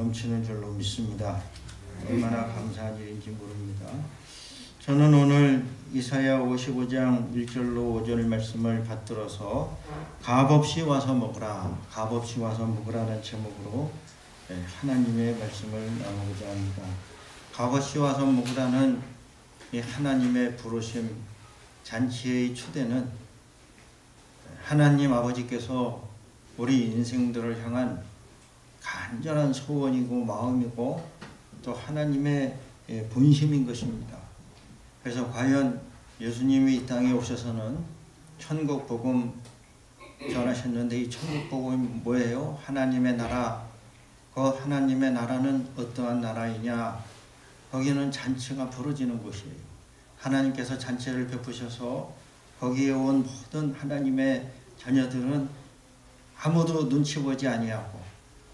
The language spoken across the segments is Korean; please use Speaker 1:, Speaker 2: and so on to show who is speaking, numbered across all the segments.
Speaker 1: 넘치는 줄로 믿습니다. 얼마나 감사한 일인지 모릅니다. 저는 오늘 이사야 55장 1절로 5절 말씀을 받들어서 값없이 와서 먹으라, 값없이 와서 먹으라는 제목으로 하나님의 말씀을 나누고자 합니다. 값없이 와서 먹으라는 이 하나님의 부르심, 잔치의 초대는 하나님 아버지께서 우리 인생들을 향한 간절한 소원이고 마음이고 또 하나님의 본심인 것입니다. 그래서 과연 예수님이 이 땅에 오셔서는 천국 복음 전하셨는데 이 천국 복음이 뭐예요? 하나님의 나라. 그 하나님의 나라는 어떠한 나라이냐? 거기는 잔치가 벌어지는 곳이에요. 하나님께서 잔치를 베푸셔서 거기에 온 모든 하나님의 자녀들은 아무도 눈치 보지 아니하고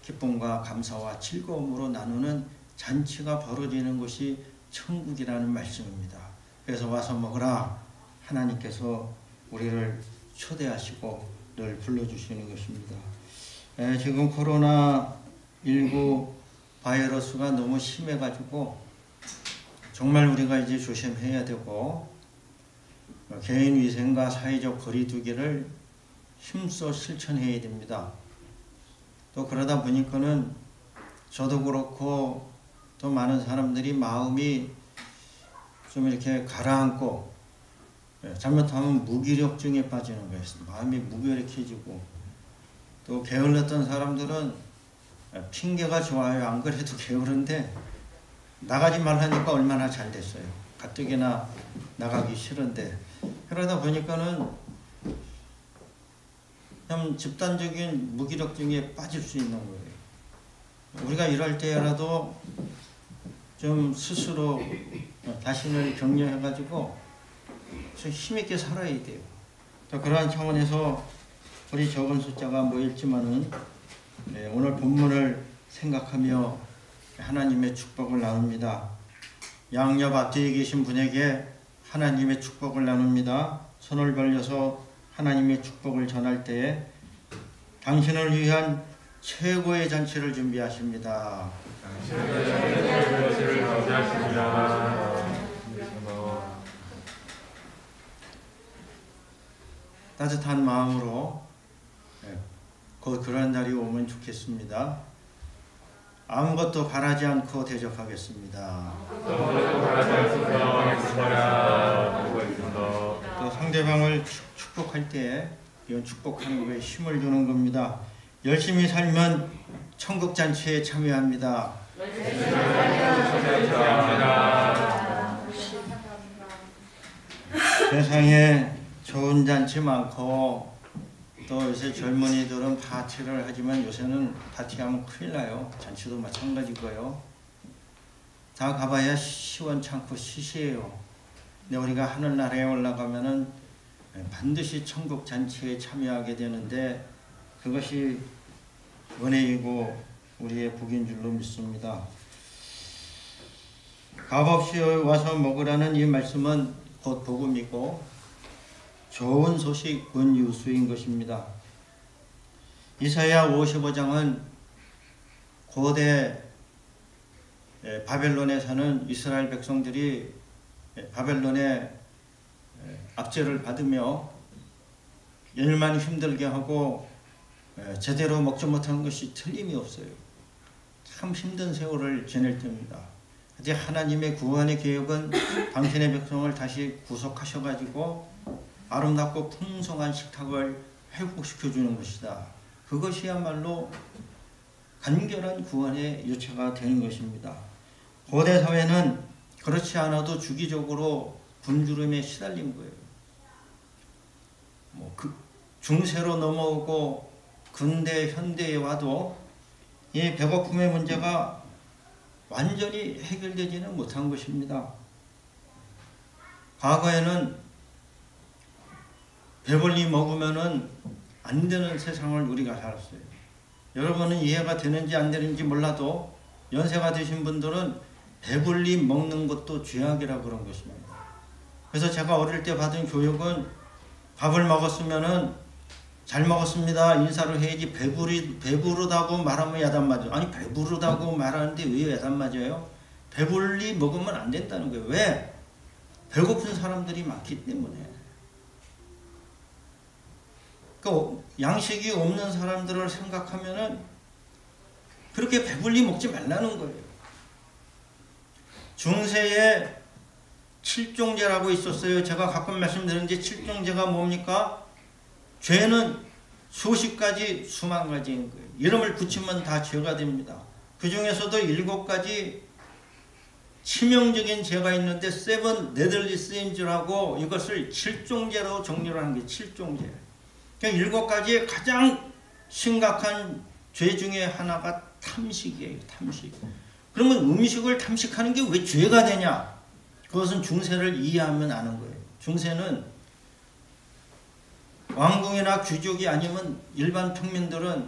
Speaker 1: 기쁨과 감사와 즐거움으로 나누는 잔치가 벌어지는 곳이 천국이라는 말씀입니다. 그래서 와서 먹으라. 하나님께서 우리를 초대하시고 늘 불러주시는 것입니다. 지금 코로나19 바이러스가 너무 심해가지고 정말 우리가 이제 조심해야 되고 개인 위생과 사회적 거리두기를 힘써 실천해야 됩니다. 또 그러다 보니까는 저도 그렇고 또 많은 사람들이 마음이 좀 이렇게 가라앉고 잘못하면 무기력증에 빠지는 거예요. 마음이 무기력해지고 또 게을렀던 사람들은 핑계가 좋아요. 안 그래도 게으른데 나가지 말라니까 얼마나 잘 됐어요. 가뜩이나 나가기 싫은데 그러다 보니까는 좀 집단적인 무기력증에 빠질 수 있는 거예요. 우리가 이럴 때라도 좀 스스로 자신을 격려해가지고 좀 힘있게 살아야 돼요. 또 그러한 차원에서 우리 적은 숫자가 모였지만은 오늘 본문을 생각하며 하나님의 축복을 나눕니다. 양옆 앞뒤에 계신 분에게 하나님의 축복을 나눕니다. 손을 벌려서 하나님의 축복을 전할 때에 당신을 위한 최고의 잔치를 준비하십니다. 따뜻한 마음으로 곧 그런 날이 오면 좋겠습니다. 아무것도 바라지 않고 대접하겠습니다. 또 상대방을 축복할 때 이건 축복하는 거에 힘을 주는 겁니다. 열심히 살면 천국 잔치에 참여합니다. 세상에 좋은 잔치 많고 또 요새 젊은이들은 파티를 하지만 요새는 파티하면 큰일 나요. 잔치도 마찬가지고요. 다 가봐야 시원찮고 시시해요. 근데 우리가 하늘나라에 올라가면은 반드시 천국 잔치에 참여하게 되는데 그것이 은혜이고 우리의 복인 줄로 믿습니다. 값없이 와서 먹으라는 이 말씀은 곧 복음이고 좋은 소식, 굿뉴스인 것입니다. 이사야 55장은 고대 바벨론에 사는 이스라엘 백성들이 바벨론의 압제를 받으며 열만 힘들게 하고 제대로 먹지 못하는 것이 틀림이 없어요. 참 힘든 세월을 지낼 때입니다. 그런데 하나님의 구원의 계획은 당신의 백성을 다시 구속하셔가지고 아름답고 풍성한 식탁을 회복시켜주는 것이다. 그것이야말로 간결한 구원의 유체가 되는 것입니다. 고대 사회는 그렇지 않아도 주기적으로 굶주림에 시달린 거예요. 중세로 넘어오고 근대, 현대에 와도 이 배고픔의 문제가 완전히 해결되지는 못한 것입니다. 과거에는 배불리 먹으면은 안 되는 세상을 우리가 살았어요. 여러분은 이해가 되는지 안 되는지 몰라도 연세가 드신 분들은 배불리 먹는 것도 죄악이라 그런 것입니다. 그래서 제가 어릴 때 받은 교육은 밥을 먹었으면은 잘 먹었습니다 인사를 해야지. 배부르다고 말하면 야단 맞아. 아니 배부르다고 말하는데 왜 야단 맞아요? 배불리 먹으면 안 된다는 거예요. 왜? 배고픈 사람들이 많기 때문에. 그 양식이 없는 사람들을 생각하면은 그렇게 배불리 먹지 말라는 거예요. 중세에 칠종제라고 있었어요. 제가 가끔 말씀드렸는데 칠종제가 뭡니까? 죄는 수십 가지 수만 가지인 거예요. 이름을 붙이면 다 죄가 됩니다. 그 중에서도 7가지 치명적인 죄가 있는데 세븐 데들리 신즈라고 이것을 칠종제로 정리를 하는 게 칠종제. 그러니까 7가지의 가장 심각한 죄 중에 하나가 탐식이에요. 탐식. 그러면 음식을 탐식하는 게 왜 죄가 되냐? 그것은 중세를 이해하면 아는 거예요. 중세는 왕궁이나 귀족이 아니면 일반 평민들은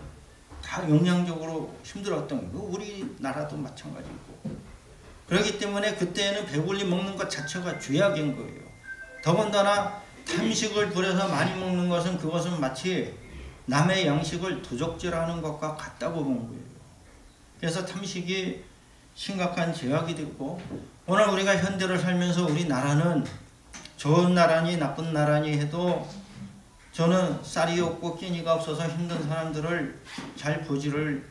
Speaker 1: 다 영양적으로 힘들었던 거예요. 우리나라도 마찬가지고. 그렇기 때문에 그때는 배불리 먹는 것 자체가 죄악인 거예요. 더군다나 탐식을 부려서 많이 먹는 것은 그것은 마치 남의 양식을 도적질하는 것과 같다고 본 거예요. 그래서 탐식이 심각한 죄악이 됐고, 오늘 우리가 현대를 살면서 우리나라는 좋은 나라니 나쁜 나라니 해도 저는 쌀이 없고 끼니가 없어서 힘든 사람들을 잘 보지를